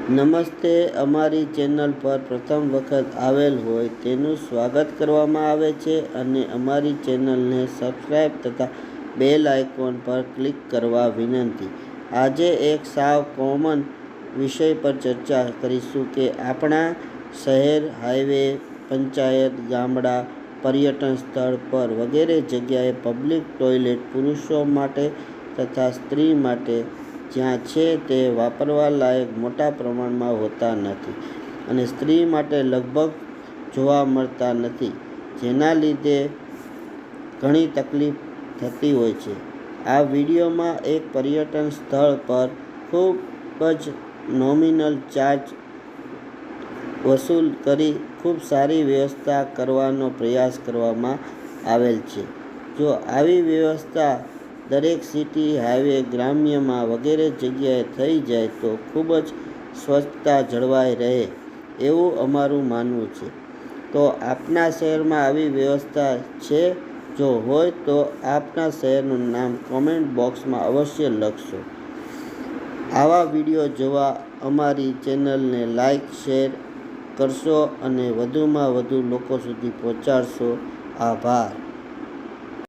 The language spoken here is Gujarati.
નમસ્તે. અમારી ચેનલ પર પ્રથમ વખત આવેલ હોય તેનું સ્વાગત કરવામાં આવે છે અને અમારી ચેનલને સબસ્ક્રાઈબ તથા બેલ આઇકોન પર ક્લિક કરવા વિનંતી. આજે એક સાવ કોમન વિષય પર ચર્ચા કરીશું કે આપણા શહેર, હાઈવે, પંચાયત, ગામડા, પર્યટન સ્થળ પર વગેરે જગ્યાએ પબ્લિક ટોયલેટ પુરુષો માટે તથા સ્ત્રી માટે જ્યાં છે તે વાપરવા લાયક મોટા પ્રમાણમાં હોતા નથી અને સ્ત્રી માટે લગભગ જોવા મળતા નથી, જેના લીધે ઘણી તકલીફ થતી હોય છે. આ વિડીયોમાં એક પર્યટન સ્થળ પર ખૂબ જ નોમિનલ ચાર્જ વસૂલ કરી ખૂબ સારી વ્યવસ્થા કરવાનો પ્રયાસ કરવામાં આવેલ છે. જો આવી વ્યવસ્થા દરેક સિટી, હાઈવે, ગ્રામ્યમાં વગેરે જગ્યાએ થઈ જાય તો ખૂબ જ સ્વચ્છતા જળવાઈ રહે એવું અમારું માનવું છે. તો આપના શહેરમાં આવી વ્યવસ્થા છે? જો હોય તો આપના શહેરનું નામ કોમેન્ટ બોક્સમાં અવશ્ય લખશો. આવા વિડીયો જોવા અમારી ચેનલને લાઈક, શેર કરશો અને વધુમાં વધુ લોકો સુધી પહોંચાડશો. આભાર.